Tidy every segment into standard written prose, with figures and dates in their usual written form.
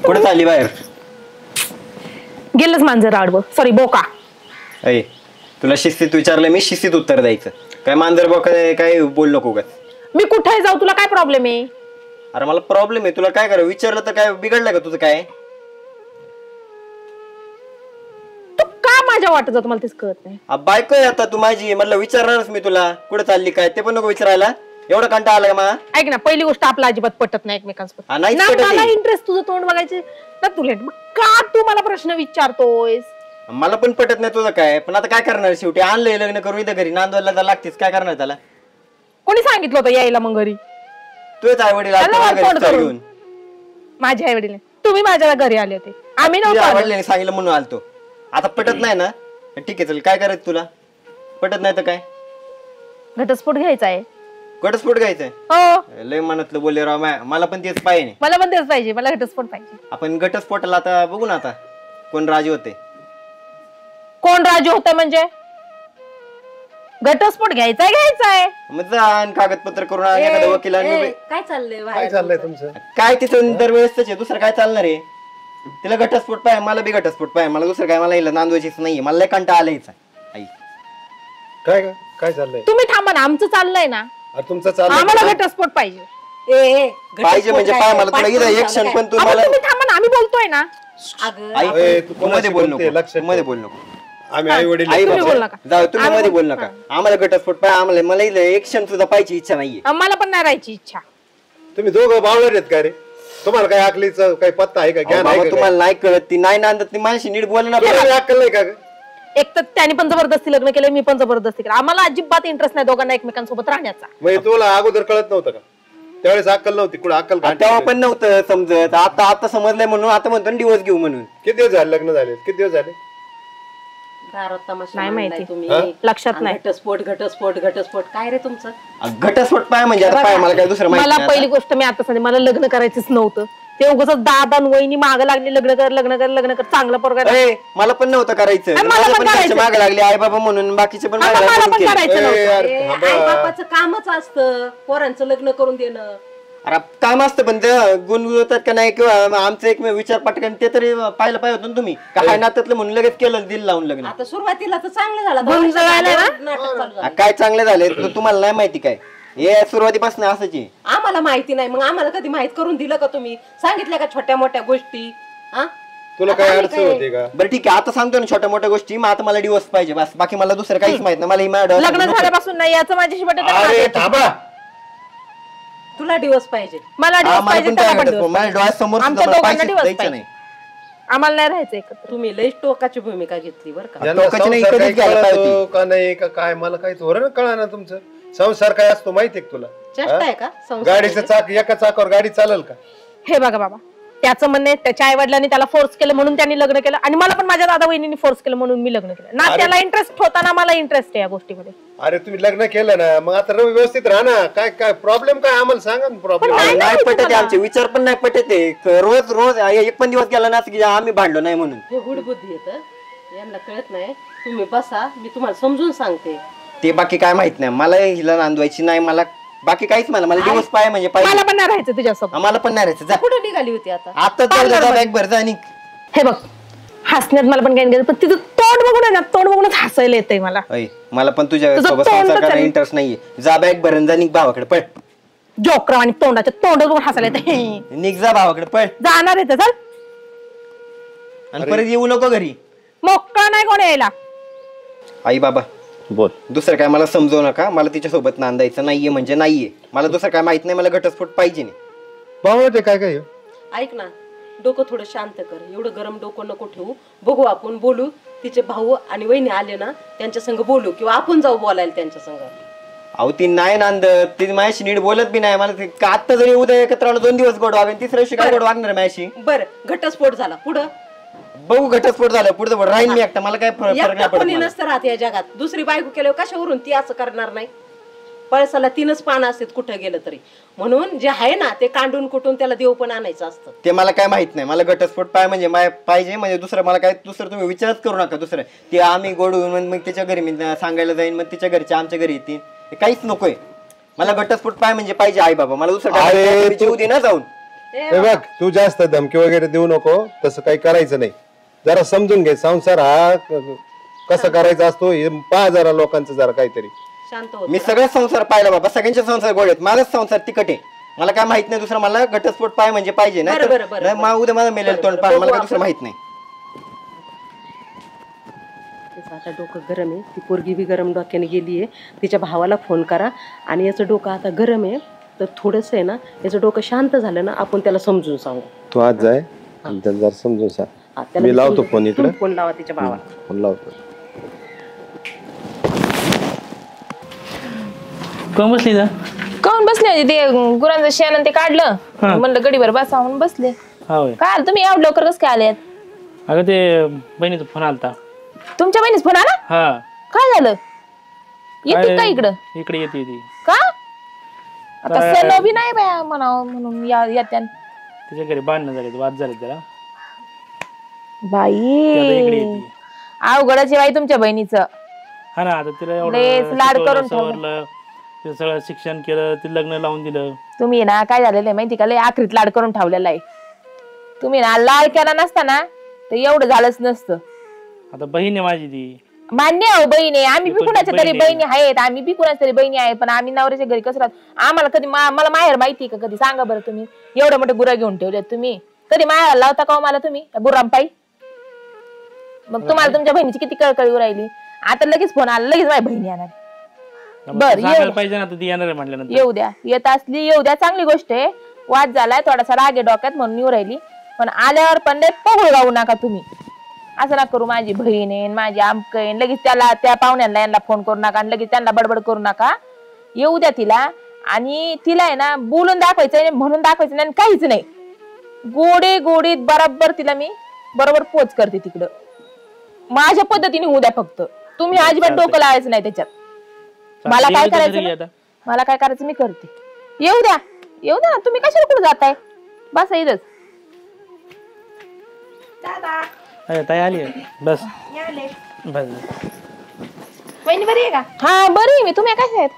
कुठे चालली बाहेर? गेलंच मांजर आडवं. सॉरी बोका. अय तुला शिस्तीत विचारलं मी, शिस्तीत उत्तर द्यायचं. काय मांजर बोका काय बोल नको का? मी कुठे जाऊ? तुला काय प्रॉब्लेम आहे? अरे मला प्रॉब्लेम आहे. तुला काय करा विचारलं तर काय बिघडलं का तुझं? काय तू का माझ्या वाटत जातो मला तेच कळत नाही. बायको आहे आता तू माझी, म्हटलं विचारणारच मी तुला कुठे चालली काय ते पण नको विचारायला. एवढा कंटाळा आला मला. ऐक ना, पहिली गोष्ट आपला अजिबात पटत नाही एकमेकांसोबत. मला इंटरेस्ट तुझं तोंड बघायचे ना तुला. का तू मला प्रश्न विचारतोयस? मला पण पटत नाही तुझं काय, पण आता काय करणार? शेवटी आणलंय लग्न करून इथं घरी नांदवायला तर लागतेच. काय करणार त्याला? कोणी सांगितलं होतं यायला मग घरी? तुझेच आई वडील घेऊन. माझे आई वडील तुम्ही माझ्या घरी आले होते, आम्ही नव्हतो. सांगितलं म्हणून आलतो. आता पटत नाही ना, ठीक आहे चल. काय करायचं तुला? पटत नाही तर काय? घटस्फोट घ्यायचा आहे. घटस्फोट घ्यायचाय? हो. लय मनातलं बोलले राव. मला पण तेच पाहिजे. मला पण तेच पाहिजे. मला घटस्फोट पाहिजे. आपण घटस्फोटाला आता बघू ना आता कोण राजे होते. कोण राजे होते म्हणजे? घटस्फोट घ्यायचाय. मग जा आणि कागदपत्र करून एखाद्या वकिलांनी. काय चाललंय? काय चाललंय तुमचं? काय तिथं दरवेळेस दुसरं काय चालणार आहे? तिला घटस्फोट पाहिजे, मला बी घटस्फोट पाहिजे. मला दुसरं काय, मला हिला नांदवायचीच नाहीये. मला लय कंटाळा आलायचा. आई काय काय चाललंय? तुम्ही थांबा ना, आमचं चाललंय ना. तुमचं चाललंय? आम्हाला घटस्फोट पाहिजे. पाहिजे म्हणजे पाय मला तुला इथं एक क्षण पण तुम्हाला. तुम्ही थांबा ना, आम्ही बोलतोय ना. तू मध्ये बोल नको, मध्ये बोल नको. आम्ही आई वडील जाऊ तुम्ही मध्ये बोल नका. आम्हाला घटस्फोट पाहिजे. आम्हाला मला इथं एक क्षण सुद्धा पाहिजे इच्छा नाहीये. मला पण नाही राहायची इच्छा. तुम्ही दोघं बावळर आहेत का रे? तुम्हाला काय अकलीचं काही पत्ता आहे का? ज्ञान आहे का? तुम्हाला नाही कळत, ती नाही नांदत, ती माझ्याशी नीट बोल ना. अक्कल नाही का? एक तर त्याने पण जबरदस्ती लग्न केलं, मी पण जबरदस्ती केलं. आम्हाला अजिबात इंटरेस्ट नाही दोघांना एकमेकांसोबत राहण्याचा. म्हणजे तुला अगोदर कळत नव्हतं का? त्यावेळेस अक्कल नव्हती. कुठं अक्कल? तेव्हा पण नव्हतं समजत. आता समजलंय म्हणून आता म्हणतो डिवोर्स घेऊ म्हणून. किती दिवस झाले लग्न झाले? किती दिवस झाले? नाही माहिती, तुम्ही लक्षात नाही. घटस्फोट काय रे तुमचं? घटस्फोट पाय म्हणजे आता पाय मला काय दुसरं मला पहिली गोष्ट मी आता सांगते, मला लग्न करायचंच नव्हतं. ते उगाच दादा वहिनी माग लागली लग्न कर चांगलं पोरगा. मला पण नव्हतं करायचं. माग लागले आई बाबा म्हणून. बाकीचे पण करायचं आई बापाचं कामच असतं पोरांचं लग्न करून देणं. अरे काम असतं पण ते गुणगुणवतात का नाही, किंवा आमचं एक विचार पटकन ते तरी पाहिलं पाहिजे होतं तुम्ही. काय नात्यातलं म्हणून लगेच केलं दिल लावून लग्न. आता सुरुवातीला तर चांगलं झालं. काय चांगले झाले तुम्हाला नाही माहिती काय? हे सुरुवातीपासून असंच आहे. आम्हाला माहिती नाही मग आम्हाला कधी माहित करून दिलं का तुम्ही? सांगितल्या का छोट्या मोठ्या गोष्टी? तुला काय अडचण होती का? बरं ठीक आहे, आता सांगतो ना छोट्या मोठ्या गोष्टी. मग आता मला डिवोर्स पाहिजे बस. बाकी मला दुसरं काहीच माहित नाही. मला लग्न झाल्यापासून नाही याचं माझ्याशी पटत. तुला डिवोर्स पाहिजे? मला डिवोर्स पाहिजे. माझ्या डोळ्यासमोर नाही. आम्हाला नाही राहायचं एकत्र. तुम्ही लई टोकाची भूमिका घेतली बरं का? का नाही का काय मला काही थोडं कळा ना. तुमचं संसार काय असतो माहितीये तुला? चेष्टा आहे का? गाडीचं चाक एका चाकावर गाडी चालेल का? हे बघा बाबा, त्याचं म्हणणे त्याच्या आई वडिलांनी त्याला फोर्स केलं म्हणून त्यांनी लग्न केलं, आणि मला पण माझ्या दादा वहिनी फोर्स केलं म्हणून मी लग्न केलं ना. त्याला इंटरेस्ट होता ना मला इंटरेस्ट आहे या गोष्टीमध्ये. अरे तुम्ही लग्न केलं ना, मग आता व्यवस्थित राहा ना. काय काय प्रॉब्लेम काय आम्हाला सांगा ना. प्रॉब्लेम नाही पटत, आमचे विचार पण नाही पटत. रोज रोज एक पण दिवस गेला ना की आम्ही भांडलो नाही म्हणून. हे गुडबुद्धी येतं, यांना कळत नाही. तुम्ही बसा, मी तुम्हाला समजून सांगते. ते बाकी काय माहित नाही मला. हिला नांदवायची नाही मला, बाकी काहीच मला डिवोर्स पाहिजे म्हणजे पाहिजे. मला पण नाही राहायचं तुझ्यासोबत. आम्हाला पण नाही राहायचं. कुठे निघाली होती आता? बॅग भर जा. हे बघ, हसण्यात मला पण काही पण तिथं तोंड बघून आहे ना, तोंड बघूनच हसायला येतंय मला. मला पण तुझ्या सोबत संसार करायला इंटरेस्ट नाहीये. जा बॅग भरून जा, निघ भावाकडे पळ. जोकर आणि तोंडाच्या तोंड बघून हसायला येते. निघ जा भावाकडे पळ. जाणार आहे चल, आणि परत येऊ नको घरी. मोकळा नाही कोण यायला. आई बाबा बोल. दुसरं काय मला समजवू नका. मला तिच्या सोबत नांदायचं नाहीये म्हणजे नाहीये. मला दुसरं काय माहित नाही. मला घटस्फोट पाहिजे नाही. भाऊ ते काय काय ऐक ना, डोकं थोडं शांत कर. एवढं गरम डोकं नको ठेवू. बघू आपण बोलू. तिचे भाऊ आणि वहिनी आले ना त्यांच्या संग बोलू, किंवा आपण जाऊ बोलायला त्यांच्या संग. अहो ती नाही नांदत, ती माझ्याशी नीट बोलत बी नाही. मला आता जरी उद्या एकत्र आलो 2 दिवस गोड वागेल, तिसऱ्या दिवशी काय गोड वागणार माझ्याशी? बरं घटस्फोट झाला, पुढं बघू. घटस्फोट झाला पुढे राहीन मी एकटा. मला काय फरक नाही पडत. कोणी नसतं राहत या जगात. दुसरी बायको केल्यावर कशावरून ती असं करणार नाही? पळसाला 3च पानं असतात कुठं गेलं तरी. म्हणून जे आहे ना ते कांडून कुठून त्याला देव पण आणायचं असतं. ते मला काय माहित नाही. मला घटस्फोट म्हणजे पाहिजे म्हणजे दुसरं मला काय दुसरं तुम्ही विचारच करू नका. दुसरं ते आम्ही गोडून मग तिच्या घरी मी सांगायला जाईन, मग तिच्या घरच्या आमच्या घरी येतील. काहीच नकोय मला घटस्फोट पाय म्हणजे पाहिजे आई बाबा, मला दुसरं अरे काय नाही. जीव दे ना जाऊन. हे बघ तू जास्त धमकी वगैरे देऊ नको, तसं काही करायचं नाही. जरा समजून घे संसार हा कसा करायचा असतो हे पहा जरा लोकांचं जरा काहीतरी. शांत हो. मी सगळं संसार पाहिला बाबा, सगळ्यांचे संसार गोड आहेत, माझाच संसार तिकट आहे. मला काय माहित नाही दुसरं, मला घटस्फोट पाय म्हणजे पाहिजे ना. उद्या मला मेलेल तोंड पाय, मला काय दुसरं माहित नाही. आता डोकं गरम आहे, ती पोरगी बी गरम डोक्याने गेली आहे. तिच्या भावाला फोन करा. आणि याचं डोकं आता गरम आहे, तर थोडंसं आहे ना याचं डोकं शांत झालं ना आपण त्याला समजून सांगू. तू आज जाय आणि त्याला जरा समजून सांग. त्याला मी लावतो फोन इकडे. फोन लावा तिच्या भावाला. फोन लावतो. कोण बसली जा काऊन बसले होते? ते गुरांचं शेण आणि ते काढलं, म्हणलं गडीभर बसा म्हणून बसले. होय. काय आलं तुम्ही एवढं लवकर कसं काय आले? अगं ते बहिणीचा फोन आलता. तुमच्या बहिणीच फोन आला? हा. काय झालं? येते का इकडं? इकडे येते ती. का आता सण बी नाही बाया म्हणावं म्हणून येत्या. तिच्या घरी भांडणं झाले, वाद झाले जरा. बाई इकडे येते. अवघडच आहे बाई तुमच्या बहिणीचं. हा ना, आता तिला लयच लाड करून सवरलं, ते सगळं शिक्षण केलं, ते लग्न लावून दिलं. तुम्ही ना काय झालेलं आहे माहिती का, लय आखरीत लाड करून ठेवलेला आहे तुम्ही ना. लाड केला नसता ना तर एवढं झालंच नसतं. आता बहीण आहे माझी ती. मान्य आहे बहीण आहे, आम्ही बी कुणाच्या तरी बहिणी आहेत, आम्ही बी कुणाच्या तरी बहिणी आहेत, पण आम्ही नवऱ्याच्या घरी कसं राहतो. आम्हाला कधी मला माहेर माहिती का कधी? सांगा बरं तुम्ही. एवढं मोठे गुरा घेऊन ठेवले तुम्ही, कधी माहेर लावता का मला तुम्ही गुरांपाई? मग तुम्हाला तुमच्या बहिणीची किती कळकळी राहिली. आता लगेच फोन आला, लगेच माझ्या बहिणी येणार. बरं पाहिजे ना, ती येणार आहे म्हटल्यानंतर. येऊ द्या, येत असली येऊ द्या, चांगली गोष्ट आहे. वाद झालाय थोडासा, रागे डोक्यात म्हणून येऊ राहिली, पण आल्यावर पण पगळ गाऊ नका तुम्ही. असं ना करू, माझी बहीण आहे माझी आमक आहे, लगेच त्याला त्या पाहुण्यांना यांना फोन करू नका आणि लगेच त्यांना बडबड करू नका. येऊ द्या तिला. आणि तिला आहे ना बोलून दाखवायचं नाही, म्हणून दाखवायचं नाही, काहीच नाही. गोडे गोडीत बरोबर तिला मी बरोबर पोच करते तिकडं. माझ्या पद्धतीने होऊ द्या फक्त. तुम्ही अजिबात डोकं लावायचं नाही त्याच्यात. मला काय करायचं, मला काय करायचं मी करते. येऊ द्या, येऊ द्या ना. तुम्ही कशाला कुठे जाताय? बस इथंच. ताई आली बस. बस वहिनी बरी आहे का? हा बरी आहे मी. तुम्ही कशा आहेत?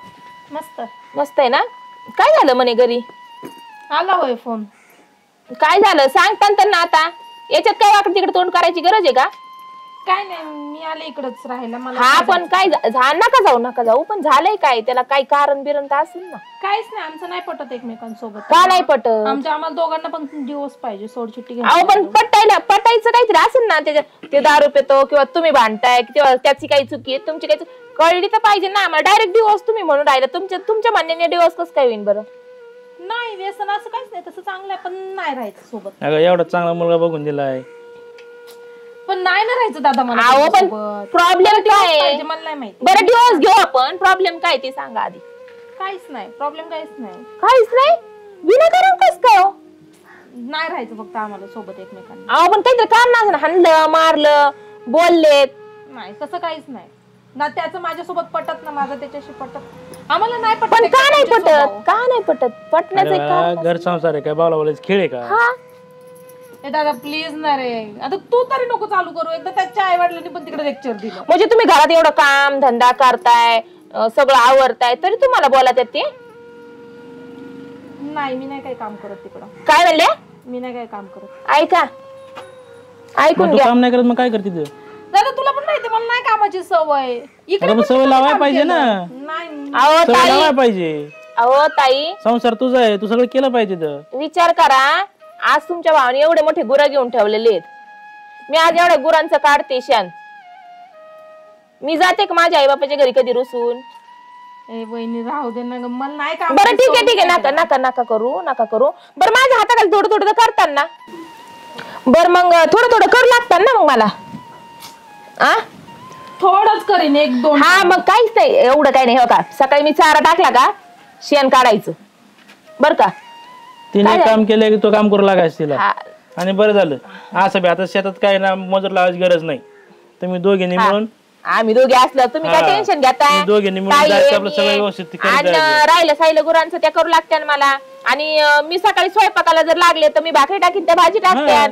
मस्त मस्त आहे ना. काय झालं म्हणे घरी? आला होय फोन. काय झालं सांगता तर ना. आता याच्यात काय वाकड तिकडे तोंड करायची गरज आहे का? काय नाही, मी आले इकडच राहायला. मला हा पण काय नका जाऊ पण झालंय काय? त्याला काही कारण बिरण तर असेल ना. काहीच नाही, आमचं नाही पटत एकमेकांसोबत. का नाही पटत? आम्हाला दोघांना पण दिवस पाहिजे, सोडचिट्टी घ्या. अहो पण पटायचं काहीतरी असेल ना त्याच्यात. ते दारू पितो किंवा तुम्ही भांडताय किंवा त्याची काही चुकी आहे, तुमची काही कळली तर पाहिजे ना आम्हाला. डायरेक्ट डिवोर्स तुम्ही म्हणून राहिला. तुमच्या म्हणण्याने डिवोर्स कसं काय होईल बरं? नाही व्यसन असं काहीच नाही, तसं चांगलं आहे पण नाही राहायचं सोबत. अगं एवढा चांगला मुलगा बघून दिलाय, पण नाही ना राहायचं दादा मला. अहो पण प्रॉब्लेम काय आहे? मला नाही माहिती. बरं डिवोर्स घेऊ आपण. प्रॉब्लेम काय ते सांगा आधी. काहीच नाही प्रॉब्लेम, काहीच नाही. काहीच नाही. विनाकारण कसं काय हो? नाही राहायचं फक्त आम्हाला सोबत एकमेकांना. अहो पण काहीतरी कारण असं हाणलं मारलं बोललेत. नाही तसं काहीच नाही ना. त्याचं माझ्यासोबत पटत ना, माझं त्याच्याशी पटत. आम्हाला नाही पटत. पण का नाही पटत? का नाही पटत? पटण्याचं एक कारण घर संसार आहे काय? बावला बोलायचं खेळ आहे का? हा ए दादा प्लीज ना रे, आता तू तरी नको चालू करू. एकदा त्याच्या आई वडिलांनी पण तिकडे लेक्चर दिलं. म्हणजे तुम्ही घरात एवढं काम धंदा करताय, सगळं आवरताय, तरी तुम्हाला बोलत आहेत ते? नाही मी नाही काही काम करत तिकडं. काय म्हणले? मी नाही काही काम करत. ऐका, ऐकून तू घ्या. काम नाही करत मग काय करते तू? दादा तुला पण माहिती मला नाही कामाची सवय. इकडे पण सवय लावायला पाहिजे ना. नाही अहो सवय ताई, लावायला पाहिजे. अहो ताई संसार तुझा आहे, तू सगळं केलं पाहिजे तर. विचार करा. आज तुमच्या भावाने एवढे मोठे गुरं घेऊन ठेवलेले आहेत. मी आज एवढ्या गुरांचं काढते शान. मी जाते का माझ्या आई बापाच्या घरी कधी रुसून? ए वहिनी राहू दे ना ग, मला नाही काम. बरं ठीक आहे नका करू. बरं माझ्या हाताखाली थोडं थोडं करताना. बरं मग थोडं थोडं करू लागतात ना मग मला. आ थोडंच करीन, एक दोन. हा मग काहीच नाही, एवढं काही नाही. हो का सकाळी मी चारा टाकला का शेण काढायचं बर का. तिने काम केलं की तो काम करू लागायचं तिला. हा. आणि बरं झालं असं बी. आता शेतात काय ना मजूर लावायची गरज नाही. तुम्ही दोघींनी मिळून, आम्ही दोघे असलो तुम्ही काय टेन्शन घेताय? दोघींनी मिळून ताई जायचं, आहे, आपलं सगळं मी व्यवस्थित आहे. करून आणि जायचं. राहिलं साहिलं गुरांचं त्या करू लागत्यान मला. आणि मी सकाळी स्वयंपाकाला जर लागले तर मी भाकरी टाकीन, त्या भाजी टाकत्यान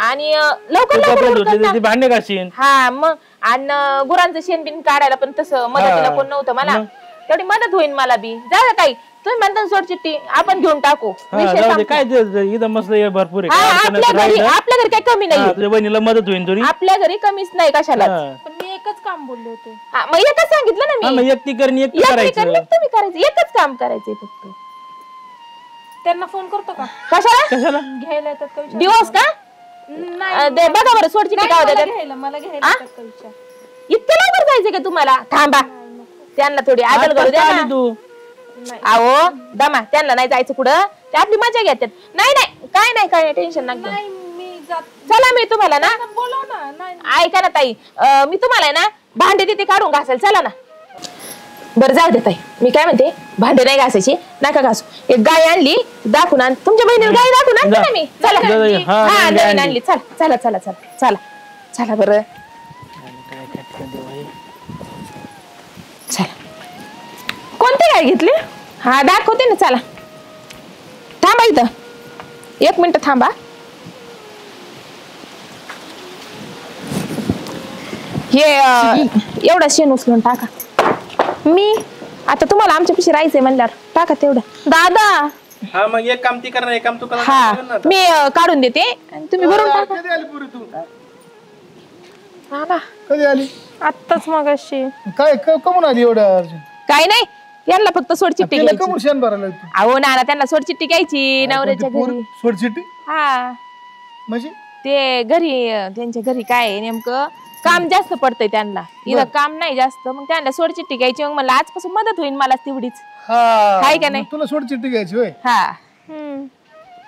आणि लवकर तू कपडे लवकर धुतले ते भांडे घासीन. हा मग. आणि गुरांचं शेण बिन काढायला पण तसं मदतीला कोण नव्हतं मला. तेवढी मदत होईल मला बी. जा ताई तुम्ही म्हणता सोड चिठ्ठी आपण घेऊन टाकू हा, विषय जाऊ दे, संपला. काय इथं मस्त आहे, भरपूर आहे. हा, काय अडचण आपल्या नाही, घरी राहिलं. आपल्या घरी काही कमी हा, नाही तुझ्या बहिणीला मदत होईल थोडी. आपल्या घरी कमीच नाही कशाला हा. पण मी एकच काम बोलले होते. मग एकच सांगितलं हा, ना मग मी एकटी करणी एकटी एकटी करायचं. करणे तुम्ही करायचं एकच काम करायचंय फक्त त्यांना फोन करतो का? कशाला कशाला घ्यायला येतात का विचार? दिवस का नाही दे बघा बरं सोड चिठ्ठी नाही, काय मला होत्या घ्यायला येतात का विचार? इतकं लवकर जायचं का तुम्हाला थांबा त्यांना थोडी आदल करू द्या आता ना. आली तू अहो दमा त्यांना नाही जायचं कुठं ते आपली मजा घेतात नाही नाही काय नाही टेन्शन नका घेऊ. नाही मी जात चला मी तुम्हाला ना बोलव ना. नाही ऐका ना ताई मी तुम्हाला आहे ना भांडे तिथे काढून घासेल चला ना बरं जाऊ दे ताई मी काय म्हणते भांडे नाही घासायची नका घासू एक गाय आणली दाखवून आण तुमच्या बहिणीला गाय दाखवून आणते ना मी चला हा, हा नवीन नवीन आणली चला चला चला चला चला चला बरं चला कोणती गाय घेतली हा दाखवते ना चला थांबा इथं 1 मिनिट थांबा हे एवढा शेण उचलून टाका मी आता तुम्हाला आमच्या पिशी राहायचंय म्हणल्यावर टाका तेवढं दादा हा मग एक काम ती करणार एक काम तू हा करणार मी काढून देते आणि तुम्ही भरून टाका कधी आली पुरी तू हा ना कधी आली आत्ताच मग अशी काय कमून आली एवढं अर्जुन काय नाही यांना फक्त सोड चिठ्ठी तिला घ्यायची कमून शेण भरायला तू अहो ना त्यांना सोड चिठ्ठी घ्यायची नवऱ्याच्या घरी सोडचिट्टी हा म्हणजे ते घरी त्यांच्या घरी काय आहे नेमकं काम जास्त पडतंय त्यांना इथं काम नाही जास्त मग त्यांना सोड चिठ्ठी घ्यायची मग मला आजपासून मदत होईल मला तेवढीच हाय का नाही? मग तुला सोडचिट्टी घ्यायची होय हा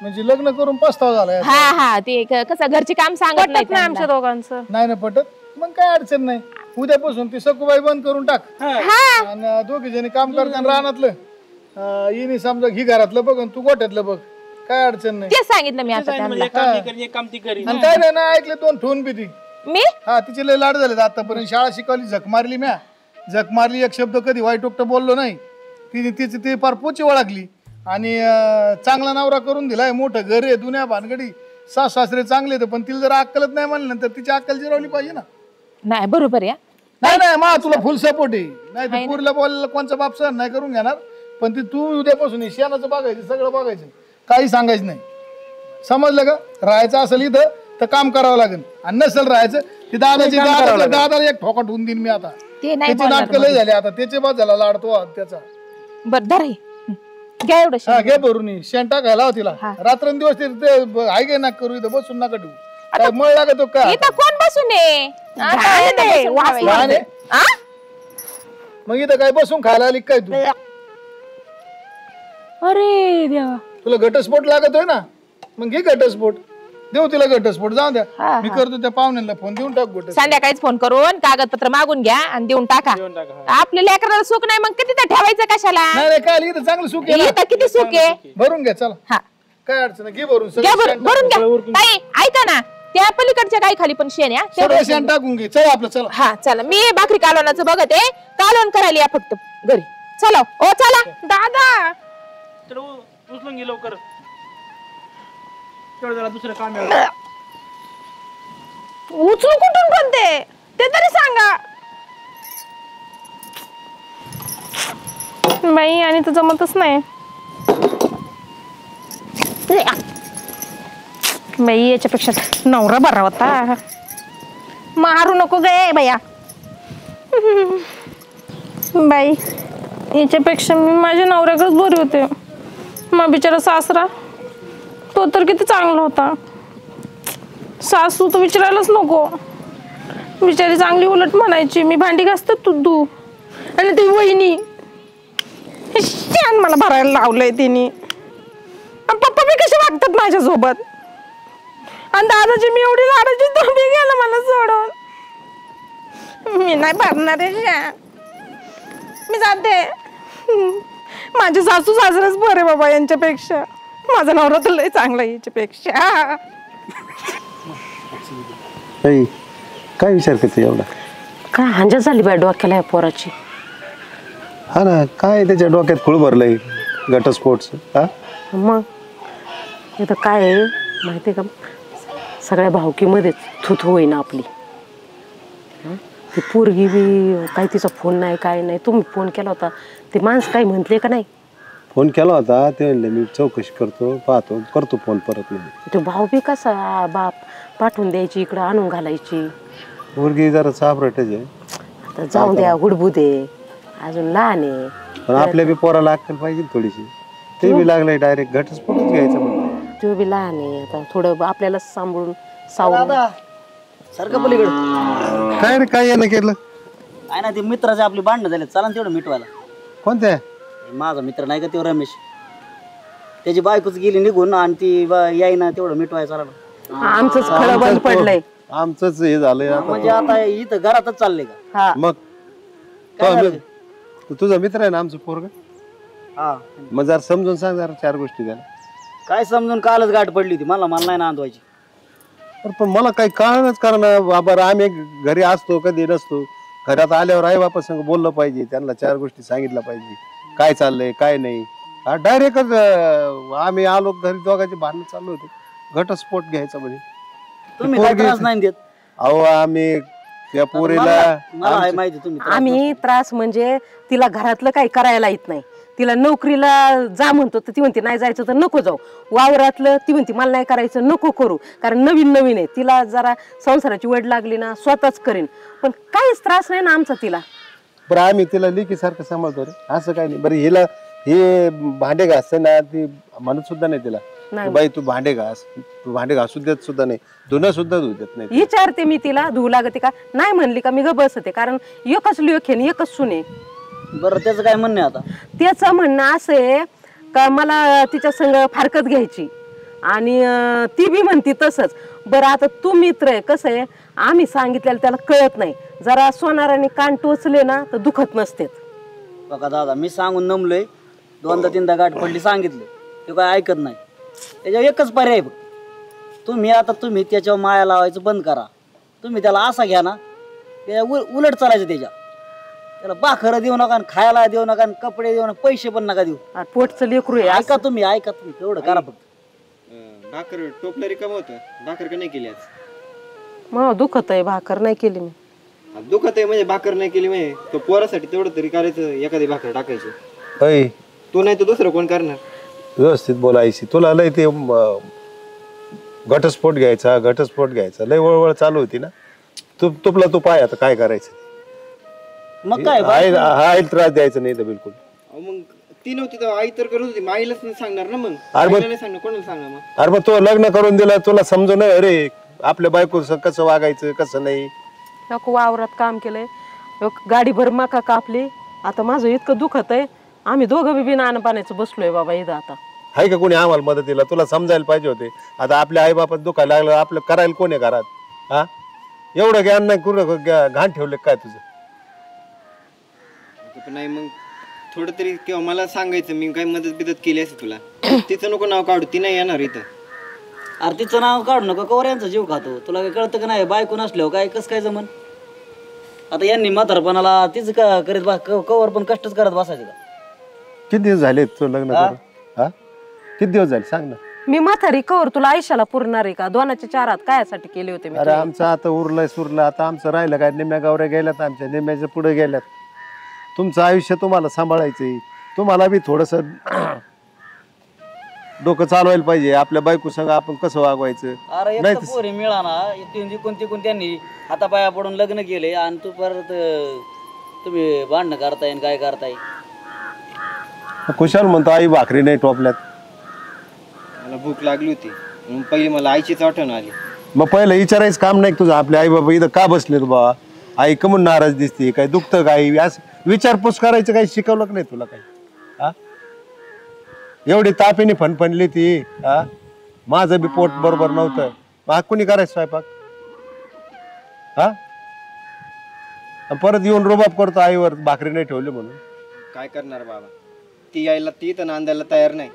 म्हणजे लग्न करून पस्तावा झाला हा ते कसं घरचे काम सांगत नाही नाही आमच्या दोघांचं. नाही ना पटत मग काय अडचण नाही उद्यापासून ती सकुबाई बंद करून टाक आणि दोघी जणी काम करताना रानातलं हिने समजा घी घरातलं बघ आणि तू गोठ्यातलं बघ काय अडचण नाही तेच सांगितलं मी आता त्यांना एक काम ती करी एक काम ती करी आणि काय नाही ना ऐकलं 2 ठेवून बी ती मी हा तिचे लय लाड झाले आतापर्यंत शाळा शिकवली झक मारली म्या झक मारली एक शब्द कधी वाईट टोकटं बोललो नाही तिने तिची ती फार पोची ओळखली आणि चांगला नवरा करून दिलाय मोठं घर आहे दुनिया भानगडी सास सासरे चांगले तर पण तिला जर अक्कलच नाही म्हणलं तर तिची अक्कल जिरवली पाहिजे ना नाही बरोबर या नाही मा तुला फुल सपोर्ट आहे नाही तर पुरीला बोलायला कोणचा बाप सहन नाही करून घेणार पण ती तू उद्यापासून शेणाचं बघायचं सगळं बघायचं काही सांगायचं नाही समजलं का राहायचं असेल इथं तर काम करावं लागेल आणि नसेल राहायचं ती दादाला एक ठोका ठेवून देईन मी आता ते नाही त्याचे नाटक लय झाले आता त्याचे बाद झाला लाडतो त्याचा बर धर हे. घ्या एवढं हा घे भरून ये. शेण टाकायला लाव तिला रात्रंदिवस ते आहे काय नाक करू इथं बसून नका ठेवू काय मळ लागतो का इथं कोण बसून आहे लहान आहे? मग इथं काय बसून खायला आली काय तू अरे देवा तुला घटस्फोट लागतोय ना मग घे घटस्फोट देऊ तिला घटस्फोट जाऊ द्या मी करतो त्या पाहुण्यांना फोन देऊन टाक घटस्फोट संध्याकाळीच फोन करून कागदपत्र मागून घ्या आणि देऊन टाका आपल्या लेकराला सुख नाही मग किती तर ठेवायचं कशाला नाही काय इथं चांगलं सुख आहे इथं किती सुख आहे ना भरून घ्या चला हा काय अडचण नाही. घे भरून घ्या सगळं भरून घ्या ताई ऐका ना त्या पलीकडच्या गाई खाली पण शेण या सगळं शेण टाकून घे चला आपलं चला हा चला मी भाकरी कालवणाचं बघते कालवण करायला या फक्त घरी चला ओ चला दादा तर उचलून घे लवकर तेवढं जरा दुसरं काम आहे. उचलू कुठून कोणते ते तरी सांगा बाई आणि तर जमतच नाही बाई याच्यापेक्षा नवरा बरा होता मारू नको गे बाया बाई याच्यापेक्षा मी माझ्या नवऱ्याकडेच बरी होते मग बिचारा सासरा तो तर किती चांगला होता सासू तर विचारायलाच नको बिचारी चांगली उलट म्हणायची मी भांडी घासते तू आणि ती वहिनी मला भरायला लावलंय तिने पप्पा मी कसे वागतात माझ्यासोबत आणि दादाची मी एवढी लाडाची तुम्ही गेला मला सोडून मी नाही भरणार आहे मी जाते माझे सासू सासरेच बरे बाबा यांच्यापेक्षा माझा नवरा तर लय चांगला याच्यापेक्षा काय विचार करते एवढा काय हांजा झाली बाय डोक्याला या पोराची हा ना काय त्याच्या डोक्यात खूळ भरलंय घटस्फोटचं हा मग इथं काय आहे माहिती आहे का सगळ्या भावकीमध्येच थुथू होईना आपली ती पोरगी बी काही तिचा फोन नाही काय नाही तुम्ही फोन केला होता ते माणसं काही म्हटले का नाही फोन केला होता ते म्हणले मी चौकशी करतो पाहतो करतो फोन परत नाही. तो भाऊ बी कसा बाप पाठवून द्यायची इकडं आणून घालायची. मुलगी जरा चापरटच आहे. आता जाऊन द्या हुडबू दे अजून लहान आहे. पण आपल्या बी पोराला अक्कल पाहिजे थोडीशी. ते बी लागलंय डायरेक्ट घटस्फोटच घ्यायचं म्हणून. तो बी लहान आहे आता थोडं आपल्याला सांभाळून सावरून. सारखं पलीकडे काय रे काय यानं केलं? आहे ना ते मित्राचे आपली भांडणं झाले चला ना तेवढं मिटवायला. कोणत्या? माझा मित्र नाही का तो रमेश त्याची बायकोच गेली निघून आणि ती यायना तेवढं मिटवायचं चला. आमचंच खरं बंद पडलंय. आमचंच हे झालंय आता. म्हणजे आता इथं घरातच चाललंय का? हा मग तुझा मित्र आहे ना आमचं पोरग. हा मग जरा समजून सांग जरा 4 गोष्टी त्याला. काय समजून कालच गाठ पडली होती मला नाही नांदवायची. पण मला काही कळणच कारण बाबा आम्ही घरी असतो कधी नसतो. घरात आल्यावर आई बापा संग बोललं पाहिजे त्यांना 4 गोष्टी सांगितलं पाहिजे काय चाललंय काय नाही. डायरेक्टच आम्ही आलो घरी दोघांचे भांडण चालू होते घटस्फोट घ्यायचा म्हणजे. तुम्ही काय त्रास नाही देत? अहो आम्ही त्या पोरीला मला आहे माहिती तुम्ही आम्ही त्रास म्हणजे तिला घरातलं काही करायला येत नाही. तिला नोकरीला जा म्हणतो तर ती म्हणते नाही जायचं तर नको जाऊ. वावरातलं ती म्हणते मला नाही करायचं नको करू कारण नवीन नवीन आहे. तिला जरा संसाराची वेळ लागली ना स्वतःच करेन पण काहीच त्रास नाही ना आमचा तिला. बरं आम्ही तिला लेकीसारखं सांभाळतो रे असं काही नाही. बरं हिला हे भांडे घासते ना ती म्हणत सुद्धा नाही तिला बाई तू भांडे घास तू भांडे घासू देत सुद्धा नाही धुणं सुद्धा धुऊ देत नाही. विचारते मी तिला धुवू लागते का नाही म्हणली का मी ग बसते कारण एकच लेख आहे एकच सुने. बरं त्याचं काय म्हणणं आता? त्याचं म्हणणं असं आहे का मला तिच्या संग फारकत घ्यायची आणि ती बी म्हणती तसंच. बरं आता तू मित्र आहे कसं आहे आम्ही सांगितलेलं त्याला कळत नाही. जरा सोनाराने कान टोचले ना तर दुखत नसते. बघा दादा मी सांगून नमलोय 2दा 3दा गाठ पडली सांगितलं ते काय ऐकत नाही. त्याच्यावर एकच पर्याय बघ तुम्ही त्याच्यावर माया लावायचं बंद करा. तुम्ही त्याला असा घ्या ना त्याच्या उलट चालायचं त्याला भाकर देऊ नका खायला देऊ नका कपडे देऊ नका पैसे पण नका देऊ. पोटचं लेकरू आहे ऐका तुम्ही तेवढं करा फक्त. भाकर टोपलं रिकाम होतं भाकर का नाही केली आज? मग दुखत आहे भाकर नाही केली मी. दुखत आहे म्हणजे भाकर नाही केली म्हणजे तो पोरासाठी तेवढं तरी करायचं एखादी भाकर टाकायची. अय तू नाही तर दुसरं कोण करणार? व्यवस्थित बोलायची तुला लय ते घटस्फोट घ्यायचा लय वळवळ चालू होती ना. तुपला तू पाय आता काय करायचं. मग काय आईला त्रास द्यायचा नाही तर बिलकुल. मग ती नव्हती तर आई तर करत होती आईलाच नाही सांगणार ना. मग अरे नाही सांगणार कोणाला सांगणार मग? अरे मग तू लग्न करून दिलं तुला समजून अरे आपल्या बायको कसं वागायचं कसं नाही. वावरात काम केलंय गाडीभर मका कापली आता माझं इतकं दुखत आहे. आम्ही दोघं बी बिना पाण्याचं बसलोय बाबा इथं. आता आहे का कोणी आम्हाला मदतीला तुला समजायला पाहिजे होते. आता आपल्या आई बापात दुखायला लागलं आपलं करायला कोण आहे घरात? हा एवढं ज्ञान नाही कुठं घाण ठेवलं काय तुझं? नाही मग थोडं तरी किंवा मला सांगायचं मी काय मदत केली असते तुला. तिचं नको नाव काढू ती नाही येणार इथं. अरे तिचं नाव काढू नका कवर यांचा जीव खातो. तुला काय कळतं का नाही बायको नसल्यावर काय कसं काय जमन. आता यांनी म्हातारपणाला तीच का करीत कवर पण कष्टच करत बसायचं का? किती दिवस झाले तुझं लग्न करून? हा किती दिवस झाले सांग ना. मी म्हातारी कवर तुला आयुष्याला पुरणार आहे का? 2च्या 4 हात कायासाठी केले होते मी. अरे आमचं आता उरलंय सुरलं आता आमचं राहिलं काय निम्म्या गावऱ्या गेल्यात आमच्या निम्म्याच्या पुढे गेल्यात. तुमचं आयुष्य तुम्हाला सांभाळायचंय. तुम्हाला बी थोडस डोकं चालवायला पाहिजे. आपल्या बायको संग आपण कसं वागवायचं. अरे एक तर पोरी मिळाना कोणती त्यांनी हातापाया पडून लग्न केले आणि तू परत तुम्ही भांडणं करताय काय करताय. खुशाल म्हणतो आई भाकरी नाही टोपल्यात. मला भूक लागली होती म्हणून पहिली मला आईचीच आठवण आली. मग पहिलं विचारायचं काम नाही तुझं. आपले आई बाबा इथं का बसले तू बाबा आई कमून नाराज दिसते काय दुखतं काय असं विचारपूस करायचं काही शिकवलं नाही तुला काही. हा एवढी तापीने फणफणली ती. हा माझं बी पोट बरोबर नव्हतं मग कुणी करायचं स्वयंपाक. हा परत येऊन रुबाब करतो आईवर भाकरी नाही ठेवली म्हणून. काय करणार बाबा ती यायला ती तर नांदायला तयार नाही.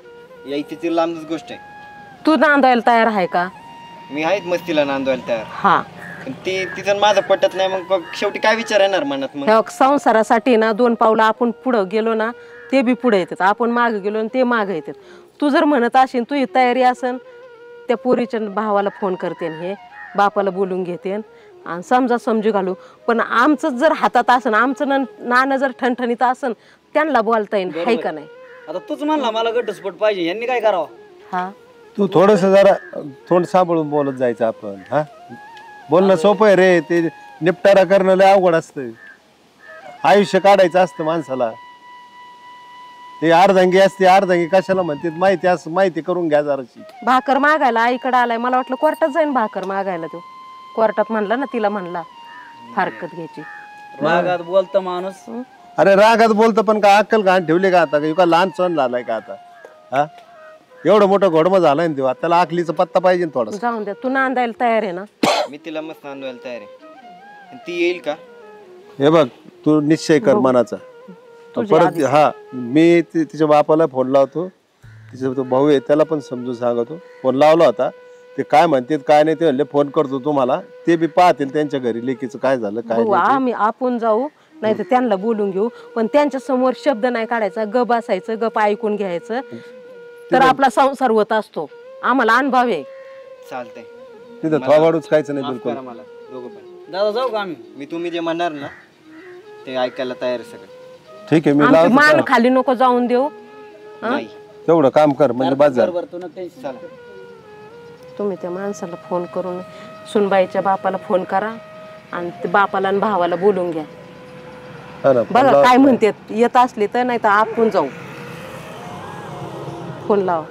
यायची ती लांबच गोष्ट आहे. तू नांदायला तयार आहे का? मी आहेच मस्तीला नांदवायला तयार. हा ती तिचं माझं पटत नाही मग शेवटी काय विचार येणार मनात. मग संसारासाठी ना 2 पावलं आपण पुढं गेलो ना ते बी पुढे येतात. आपण मागे गेलो ना ते मागे येतात. तू जर म्हणत असेल तुझी तयारी असेल त्या पोरीच्या भावाला फोन करते हे बापाला बोलून घेते आणि समजू घालू. पण आमचं जर हातात असन आमचं नाणं जर ठणठणीत असन त्यांना बोलता येईल हाय का नाही. आता तूच म्हणला मला घटस्फोट पाहिजे, यांनी काय करावं? हा तू थोडस जरा तोंड सांभाळून बोलत जायचं आपण. हा बोलणं सोपं आहे रे, ते निपटारा करणं लय अवघड असतं. आयुष्य काढायचं असतं माणसाला. ते अर्धांगी असते, अर्धांगी कशाला म्हणते माहिती असं माहिती करून घ्या जराशी. भाकर मागायला आईकडे आलाय, मला वाटलं कोर्टात जाईन भाकर मागायला. तो कोर्टात म्हणला ना, तिला म्हणला हरकत घ्यायची. रागात बोलतं माणूस. अरे रागात बोलतो पण का अक्कल घाण ठेवली का आता? का लहान सण झालाय का आता? हा एवढं मोठं घोडमं झालाय ना तेव्हा, त्याला आखलीचा पत्ता पाहिजे थोडा. जाऊन द्या, तू नांदायला तयार आहे ना? मी तिला मस्त नांदवायला तयार आहे. आणि ती येईल का? हे बघ तू निश्चय कर मनाचा. परत हा मी तिच्या बापाला फोन लावतो, तिचा तो भाऊ आहे त्याला पण समजून सांगतो. फोन लावला होता, ते काय म्हणतात काय नाही ते म्हणले फोन करतो तुम्हाला. ते बी पाहतील त्यांच्या घरी लेकीचं काय झालं काय नाही. आम्ही आपण जाऊ, नाही तर त्यांना बोलून घेऊ, पण त्यांच्या समोर शब्द नाही काढायचा. गप बसायचं, गप ऐकून घ्यायचं, तर आपला संसार होत असतो. आम्हाला अनुभव आहे. चालतंय. तिथं थोबाडूच कायचं नाही माफ बिलकुल. करा मला दोघं पण. दादा जाऊ का आम्ही? मी तुम्ही जे म्हणणार ना ते ऐकायला तयार आहे सगळं. ठीक आहे मी आमची लावतो. मान खाली नको जाऊन देऊ. नाही तेवढं काम कर म्हणजे बस झालं. बरोबर, तू नको टेन्शन. चला. तुम्ही त्या माणसाला फोन करून सुनबाईच्या बापाला फोन करा आणि ते बापाला आणि भावाला बोलून घ्या. हा ना, बघा काय म्हणतात, येत असले तर, नाही तर आपण जाऊ. फोन लावा.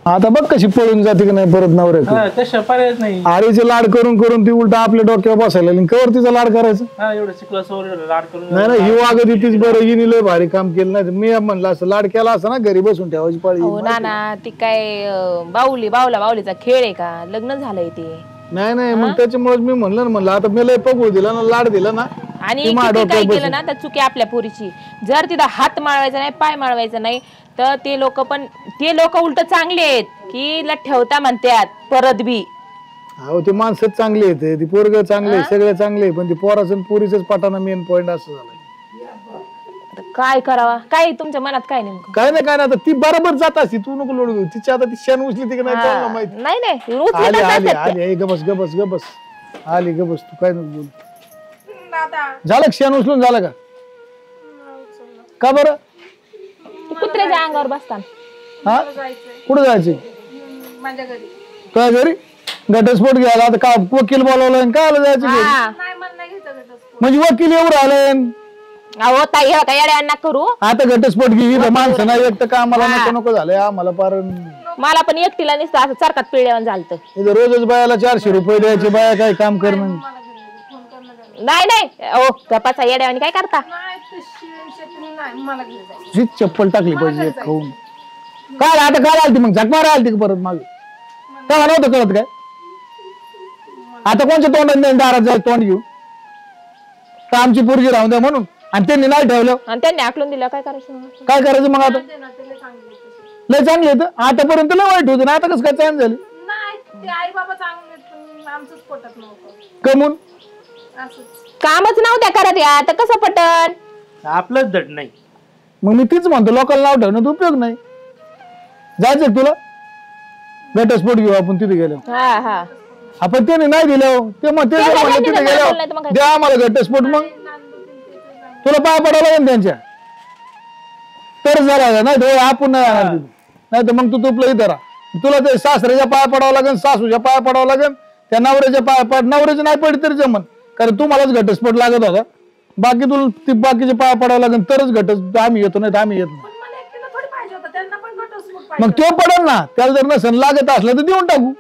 आता बघ कशी पळून जाते की नाही परत नवऱ्याकडे. तशा पर्यायच नाही. आरीचे लाड करून करून ती उलटा आपल्या डोक्यावर बसायला लागली. कवर तिचा लाड करायचं? हा एवढं शिकलं सवय लाड करून. नाही नाही, ही वागत तीच बरं, हिने लय भारी काम केलं. नाही मी म्हणलं असं लाड केला असं ना, घरी बसून ठेवायची पाळी. हो ना, ती काय बावलीचा खेळ आहे का? लग्न झालंय ते. नाही नाही, मग त्याच्यामुळे मी म्हणलं आता मी लय पगू दिला ना, लाड दिला ना. आणि किती काय केलं ना तर चुकी आपल्या पोरीची. जर तिथं हात माळवायचा नाही, पाय माळवायचा नाही, तर ते लोक उलट चांगले आहेत की ठेवता म्हणतात परत बी. हो ते माणसंच चांगली आहेत, ती पोरग चांगले, सगळे चांगले, पण ती पोराचं पोरीच पटाना मेन पॉइंट असं झालं. काय करावा? काय तुमच्या मनात काय नेमकं? काय नाही आता ती बरोबर जात असती, तू नको लोड घेऊ. तिची आता ती शेण उचली ती नाही माहिती. नाही आली आली आली, गबस गबस गबस आली, गबस. तू काय नको बोल. झालं शेण उचलून झालं का? का बरं? कुत्र्याच्या अंगावर बसतात. हा कुठं जायचं? माझ्या घरी. तुझ्या घरी घटस्फोट घ्यायला आता का वकील बोलावलं? काय आलं जायचं? नाही मला नाही घ्यायचं घटस्फोट. म्हणजे वकील येऊ राहिले. अहो ताई, हो काय येड्या करू. आता घटस्फोट घे, माणसं नाही एकटं का आम्हाला नको झालंय. आम्हाला पार मला पण एकटीला नुसतं असं चरकात पिळल्यावर झालतं. इथं रोजच बायाला 400 रुपये द्यायचे, बाया काय काम करणं. नाही ओ गप्पाचा येड्यावानी काय करता? नाही मला घ्यायचं. हीच चप्पल टाकली पाहिजे एक खाऊन. काय आता काय आलती मग झकमार आलती का परत मागे? तेव्हा नव्हतं कळत काय? आता कोणच्या तोंडात दारात जायचं तोंड घेऊन? तर आमची पोरगी राहून द्या म्हणून, आणि त्यांनी नाही ठेवलं. आणि त्यांनी आकलून दिलं, काय करायचं? काय करायचं मग आता? लय चांगले होतं आतापर्यंत, लय वाईट होतं ना. आता कसं काय चांगलं झालं? नाही ते आई बाबा चांगले पण आमचंच पटत नव्हतं. कमून कामच नव्हत्या करत या, आता कसं पटन? आपलंच धड नाही. मग मी तीच म्हणतो, लोकांना नाव ठेवण्यात उपयोग नाही. जायचं तुला घटस्फोट घेऊ आपण तिथे गेलो. आपण त्याने नाही दिलं ते मग ते तिथे गेलो द्या आम्हाला घटस्फोट. मग तुला पाय पडावं लागेल त्यांच्या, तर झाला नाही तर आपण नाही तर मग तू तुपलं इथं राहा. तुला ते सासऱ्याच्या पाया पडावं लागेल, सासूच्या पाया पडावं लागेल, त्या नवऱ्याच्या पाया पड. नवऱ्याचे नाही पडली तरी जमन, कारण तुम्हालाच घटस्फोट लागत होता. बाकी तुला ती बाकीचे पाया पडावं लागेल तरच आम्ही येतो, नाही तर आम्ही येत नाही. मग तो पडेल ना, त्याला जर नसेल लागत असलं तर देऊन टाकू.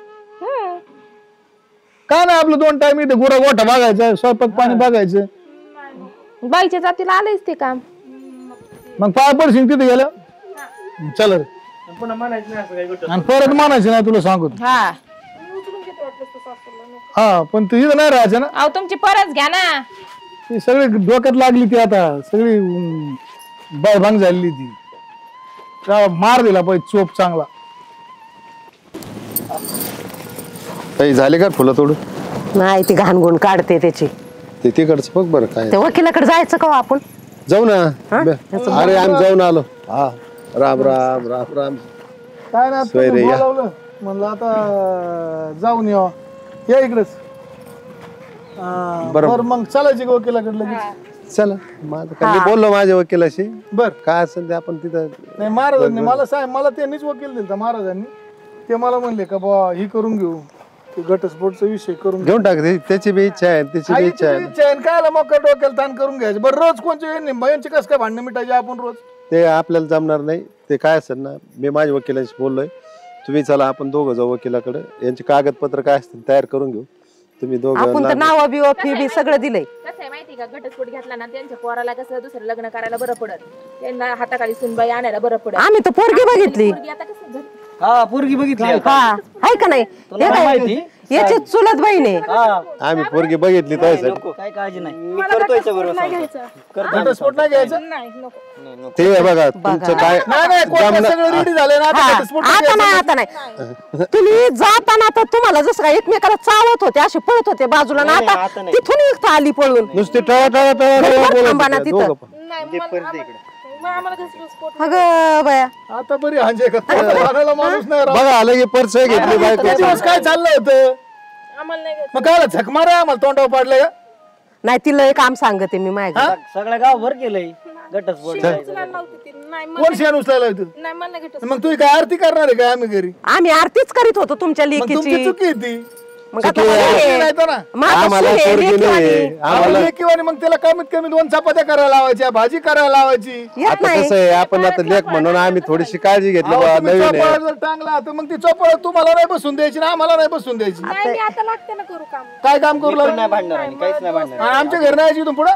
काय नाही आपलं 2 टाइम इथे गुरा गोठा बघायचा, स्वयंपाक पाणी बघायचं. बाईच्या जातीला आलंच ते काम. मग पाय पडशील तिथे गेलं चल रे. पुन्हा म्हणायचं नाही असं काही गोष्ट. आणि परत म्हणायचं नाही तुला सांगतो. हा पण तू इथं नाही राहायचं ना. अहो तुमची परत घ्या ना. ती सगळी डोक्यात लागली, ती आता सगळी बायभांग झालेली. ती मार दिला पाहिजे चोप चांगला. झाले का फुलं तोडून? नाही ती घाणगुण काढते त्याची. ते तिकडचं बघ बरं काय. त्या वकिलाकडे जायचं का आपण? जाऊ ना. अरे आम्ही जाऊन आलो. हा राम राम राम राम. काय ना बोलावलं म्हणलं आता जाऊन या इकडेच. बरं मग चालायची का वकिलाकडे लगेच? चला माझं काय, मी बोललो माझ्या वकिलाशी, बर काय असेल ते आपण तिथं. नाही महाराजांनी मला साहेब मला त्यांनीच वकील दिलता महाराजांनी. ते मला म्हणले का बा ही करून घेऊ, ते घटस्फोटचा विषय करून घेऊन टाक, त्याची बी इच्छा आहे, त्याची बी इच्छा आहे. इच्छा आहे काय मग डोक्याला ताण करून घ्यायचं. बरं रोज कोणचे यांची कसं काय भांडणं मिटायचे आपण रोज? ते आपल्याला जमणार नाही. ते काय असेल ना, मी माझ्या वकिलाशी बोललोय, तुम्ही चला आपण दोघं जाऊ वकिलाकडे, यांचे कागदपत्र काय असतील तयार करून घेऊ. तुम्ही दोघं आपण तर नाव बिव फी बी सगळं दिलंय. कसं आहे माहिती का, घटस्फोट घेतला ना त्यांच्या पोराला कसं दुसरं लग्न करायला बरं पडत, त्यांना हाताखाली सुनबाई आणायला बरं पडत. आम्ही तर पोरगी बघितली. पोरगी आता कसं घरी- हा पोरगी बघितली हा आहे का नाही? तुला हे काय काय? माहिती? याची चुलत बहीण आहे. आम्ही पोरगी बघितली त्यासाठी. काय काळजी नाही. मी करतोय बरोबर घटस्फोट नाही घ्यायचा. ते बघा तुमचं काय नाही कोर्टात सगळं रेडी झालंय ना, आता हा, घटस्फोट आता नाही आता नाही. तुम्ही जाताना तर तुम्हाला जसं काय एकमेकाला चावत होते, असे पळत होते बाजूला ना, नाही, आता आता नाही. तिथून इथं आली पळून. नुसते टळा टळा टळा बरोबर थांबा ना बोलत तिथं. दोघं पण. अगं बाया, आता बरी हांजे का आणायला माणूस नाही राव. बघा आलं की पर्स घेतली बायकोची. दिवस काय चाललं होतं मग काय झक मारा आम्हाला तोंडावर पाडलं का? नाही तिला एक काम सांगते मी माझ्या घरी. सगळ्या गावभर केलंय घटस्फोट. कोण शेण उचलायला होतं? मग तुम्ही काय आरती करणार आहे काय आम्ही घरी? आम्ही आरतीच करीत होतो तुमच्या मग तुमची लेकीची. चुकी आहे ती. मग आता चुकी बघा, नाही तर ना. मग आता आम्हाला सुने, पोरगी लेकीवाणी. नाही. आम्हाला लेकीवाणी मग त्याला कमीत कमी 2 चपात्या करायला लावायच्या, भाजी करायला लावायची. येत आता नाही. कसं आहे, आपण आता लेख म्हणून आम्ही थोडीशी काळजी घेतली अहो, बा, तुम्ही नवीन आहे. चोपडा जर टांगला तर मग ती चोपड तुम्हाला नाही बसून द्यायची ना आम्हाला नाही बसून द्यायची. काय काम करू लागला? नाही भांडणार आणि काहीच नाही भांडणार. आणि आमच्या घर नाही इथून पुढे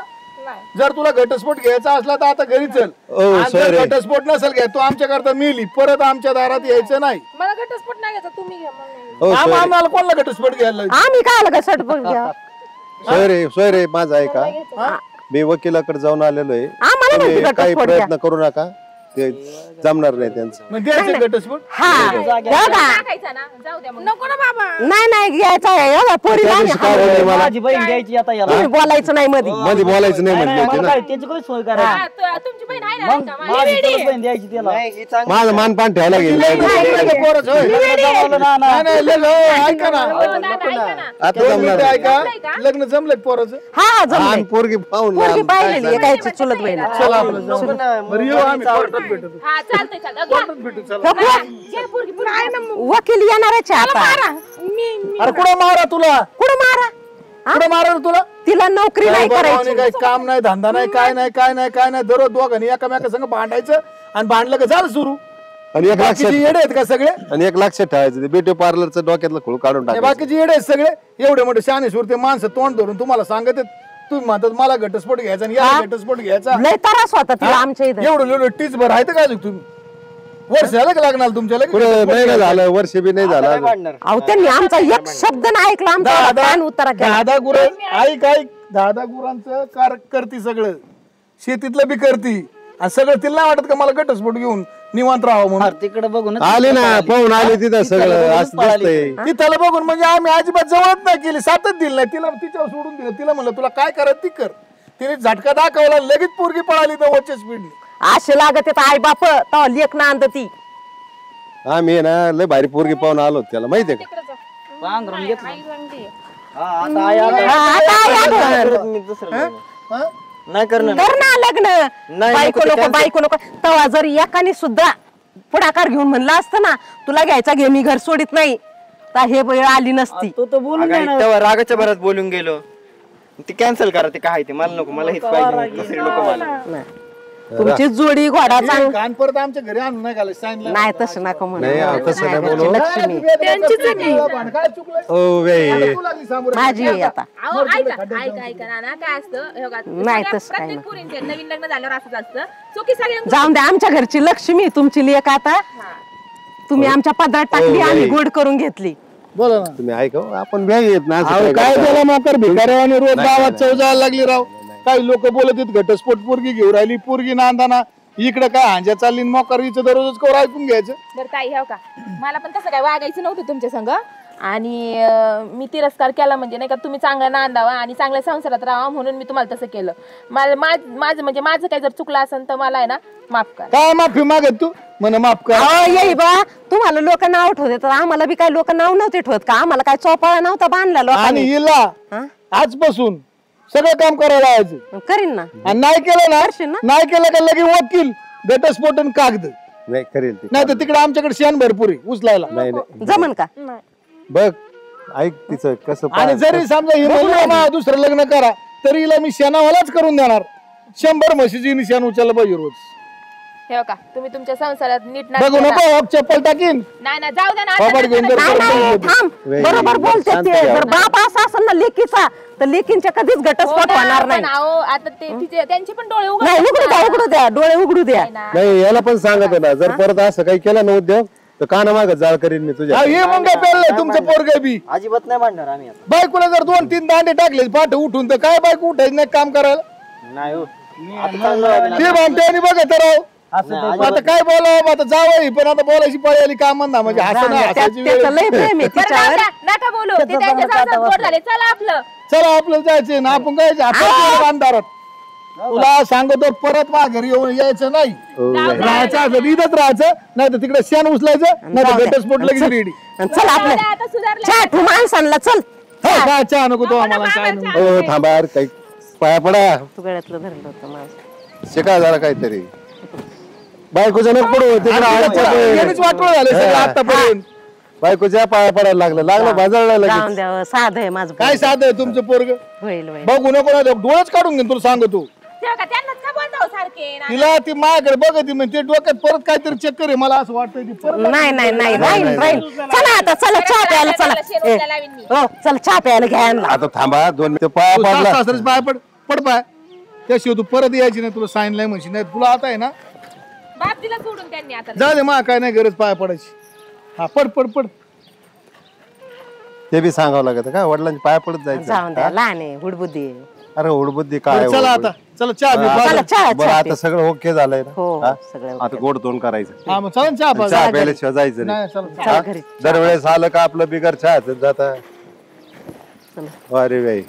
जर तुला घटस्फोट घ्यायचा असला तर आता घरी चल. आणि जर sorry. घटस्फोट नसेल घ्या, तू आमच्या करता मिली परत आमच्या दारात यायचं नाही. मला घटस्फोट नाही घ्यायचा, तुम्ही घ्या मग. हो आम्हाला कोणाला घटस्फोट घ्यायला लावायचं? आम्ही काय आलं का सटपट घ्या. सोयरे माझा आहे का, मी वकिलाकडे जाऊन आलेलो आहे. आम्हाला तुम्ही म्हणते काही घटस्फोट घ्या. प्रयत्न करू नका, ते जमणार नाही त्यांचं. मग द्यायचं घटस्फोट. हा बघा. टाकायचा ना, जाऊ द्या मग. नको ना बाबा. नाही घ्यायचा आहे. एवढा पोरीला त्या आम्ही दिवशी काय बोलले मला, माझी बहीण द्यायची आता याला. तुम्ही बोलायचं नाही मध्ये. मध्ये बोलायचं नाही म्हणले होते मला ना. काय त्याची काही सोय करायची. हा, तुमची बहीण आहे ना, मग का? माझी चुलत बहीण द्यायची त्याला. नाही, ही चांगली माझं मानपान ठेवायला गेलं. पोरच होय. जमवलं ना ना. नाही, लग्न हो, ऐका ना. हो, दादा, ऐका ना. आता 2 जमणार मिनिटं नाही. ऐका. लग्न जमलं पोराचं. हा जमलंय. आम्ही पोरगी पाहून पोरगी आलो. पाहिलेली एकाची चुलत बहीण. चला आपलं जाऊ. बरं येऊ आम्ही कोर्टात भेटू. हा चालतंय चालतंय. भेटू चला. घ्या पोरगी, पोरगी. वकील येणारच आहे आता. अरे कुठं मारा तुला? कुठं मारा? कुठं मारा रे तुला? तिला नोकरी नाही करायची. काही काम नाही, धंदा नाही, काय नाही. दररोज दोघांनी एकामेका संग भांडायचं आणि भांडलं का झालं सुरू. आणि एक लक्षात बाकीचे येडे आहेत का सगळे? आणि एक लक्षात ठेवायचं, ते ब्युटी पार्लरचं डोक्यातलं खूळ काढून हे टाकायचं. बाकीचे येडे आहेत सगळे. एवढे मोठे शानेश्वर ते माणसं तोंड धरून तुम्हाला सांगत आहेत. तुम्ही म्हणतात मला घटस्फोट घ्यायचा आणि याला घटस्फोट घ्यायचा. लय त्रास होता तिला आमच्या इथं. एवढं टीच भर आहे का तुम्ही? वर्ष झालं का लागणार तुमच्या पुढं नाही ना झालं, वर्ष बी नाही झालं अजून. भांडणार. अहो त्यांनी आमचा एक शब्द नाही ऐकला, आमचा कान उतारा केला. 10 गुरं ऐक 10 गुरांचं करती सगळं, शेतीतलं बी करती आणि सगळं तिला नाही वाटत का मला घटस्फोट घेऊन निवांत राहावं म्हणून? तिकडे बघून आले ना, पाहून आले तिथं सगळं असं दिसतंय. ती त्याला बघून म्हणजे आम्ही अजिबात जवळच नाही केली, साथच दिली नाही तिला. तिच्यावर सोडून दिलं. तिला म्हणलं तुला काय करायचं ती कर. तिने झटका दाखवला, लगेच पोरगी पळाली तर वरच्या स्पीडने. असे लागत येत आई बाप तेव्हा लेख ना आणत ती. आम्ही ना लय भारी पोरगी पाहून आलो त्याला, माहितीये का. पांघरून घेतलं. आता आई आलं. मी दुसरं लग्न. हा? नाही करणार. कर ना लग्न. बायको नको तेव्हा जर एकाने सुद्धा पुढाकार घेऊन म्हणलं असतं ना तुला घ्यायचा घे, मी घर सोडित नाही, तर हे वेळ आली नसती. तो तर बोलून अगं, आई, तेव्हा रागाच्या भरात बोलून गेलो. ती कॅन्सल करा, ते काय ते मला नको, मला हेच पाहिजे, दुसरी नको मला. तुमची जोडी घोडा चांग कान परत आमच्या घरी आणून नाही घालायचं सांगितलं. नाही तसं नको नाही म्हणून. तसं नाही बोलू. लक्ष्मी काय चुकलं? ओ बाई, तू लागली सामोरं. माझी आहे आता. अहो, ऐका ना, काय असतं हे बघा, नाही सगळ्या- तसं काय प्रत्येक पोरींचे नवीन लग्न झाल्यावर असंच असतं. चुकी सगळ्यांची. जाऊन द्या, आमच्या घरची लक्ष्मी तुमची लेक आता. तुम्ही आमच्या पदरात टाकली हो, आणि बाई. गोड करून घेतली. बोला ना. तुम्ही ऐका हो, आपण बॅग येत ना असं अहो, काय काय करता? झालं माकर भिकाऱ्यावानी रोज गावात चौजायला लागली राव. काही लोक बोलत आहेत घटस्फोट पोरगी घेऊन राहिली, पोरगी नांदाना इकडे काय हांज्या चालली मोकरीचं दररोज कवर ऐकून घ्यायचं. बरं ताई, हो का, मला पण तसं काय वागायचं नव्हतं तुमच्या संग. आणि मी तिरस्कार केला म्हणजे नाही का, तुम्ही चांगला नांदावा आणि चांगल्या संसारात राहावा म्हणून मी तुम्हाला तसं केलं. माझं काय जर चुकलं असेल तर मला आहे ना माफ करा. काय माफी मागत तू म्हण माफ कर. येई बा, तुम्हाला लोक नाव ठेवते तर आम्हाला बी काही लोक नाव नव्हते ठेवत का? आम्हाला काय चोपाळा नव्हता बांधला आणि लोकांनी. हिला हा? आजपासून सगळं काम करायला लावायचं करीन ना. आणि नाही केलं करशील ना ना? नाही केलं का लगे वकील घटस्फोट आणि कागद नाही करेल ते. नाही तर तिकडे आमच्याकडे शेण भरपूर आहे उचलायला नाही नाही जमन का? बघ ऐक तिचं कसं आणि जरी समजा ही म्हणली ना दुसरं लग्न करा तरी हिला मी शेणावालाच करून देणार 100 म्हशीची शेण उचललं पाहिजे रोज हे का तुम्ही तुमच्या संसारात नीट बघू नको अब चप्पल टाकीन नाही ना जाऊ द्या ना बाबा घेऊन जर नाही, नाही, थांब. वेळ बरोबर नाही. बोलते शांत ते. घ्या. जर बाप असा असेल ना लेकीचा तर लेकींच्या कधीच घटस्फोट होणार नाही. आता ते तिचे त्यांचे पण डोळे नाही उघडू द्या, उघडू द्या, डोळे उघडू द्या. नाही याला पण सांगत ना जर परत असं काही केलं ना उद्योग तर काना मागत जाळ करीन मी तुझ्या. हे मग काय पेरलंय तुमचं पोरग बी अजिबात नाही मांडणार आम्ही आता. बायकोला जर 2-3 दांडे टाकले पाठ उठून तर काय बायको उठायचं नाही काम करायला नाही हो. आता चांगलं आहे ना. ते म्हणते आणि बघा तर राव. आता काय बोलावं आता जावं पण आता बोलायची पाळी आली काम ना म्हणजे हसणं हसायची वेळ. त्याचं लय प्रेम आहे तिच्यावर. नका बोलू ते त्यांच्या संसारात गोड झाले चला आपलं चला आपल्याला जायचंय ना आपण काय अंधारात तुला सांगतो परत घरी येऊन यायचं नाही राहायचं असं इथंच राहायचं नाही तर तिकडे शेण उचलायचं नाही तर घटस्फोट लगेच रेडी चल आपलं आता सुधारलं चहा ठेवू माणसांना चल. काय चहा नको तो आम्हाला काय नको. हो थांबा यार, काही पाया पडा तू गळ्यातलं धरलं होतं माझं. शिका जरा काहीतरी बायकोच्या नको पडू यानेच वाटोळं झालं सगळं आतापर्यंत बायकोच्या पाया पडायला लागलं बाजारला जाऊन लगेच. द्यावं साधं आहे माझं. काय साधं आहे तुमचं पोरग होईल होईल. बघू नको ना डोळच काढून घेईन तुला सांगतो तेव्हा का त्यांनाच का बोलता सारखे तिला ती माझ्याकडे बघते म्हणजे ते डोक्यात परत काहीतरी चक्कर आहे मला असं वाटतंय ती परत नाही नाही नाही राहील राहील. चला आता चला चहा प्यायला चला. ए, हो चल चहा प्यायला घ्या यांना. आता थांबा 2 मिनिटं पाया तू पडला सासऱ्याच पाय पड पाय त्याशिवाय तू परत यायची नाही तुला सांगितलंय म्हणशी नाही तुला आता आहे ना बाप दिला सोडून त्यांनी आता जा दे मा काय नाही गरज पाय पडायची हा पड ते बी सांगावं लागत का वडिलांची पाया पडत जाऊन जायचं. द्या लहान आहे हुडबुद्धी आहे. अरे उडबुद्धी काय चला आता चला चहा बी चला पाजा. चहा बरं चहा आता सगळं ओके झालंय हो ना हा? सगळं आता गोड तोंड करायचं हा मग चला ना चहा पाजा. चहा प्यायल्याशिवाय जायचं नाही. नाही चला चला घरी. दरवेळेस आलं का आपलं बिगर चहा जाता अरे बाई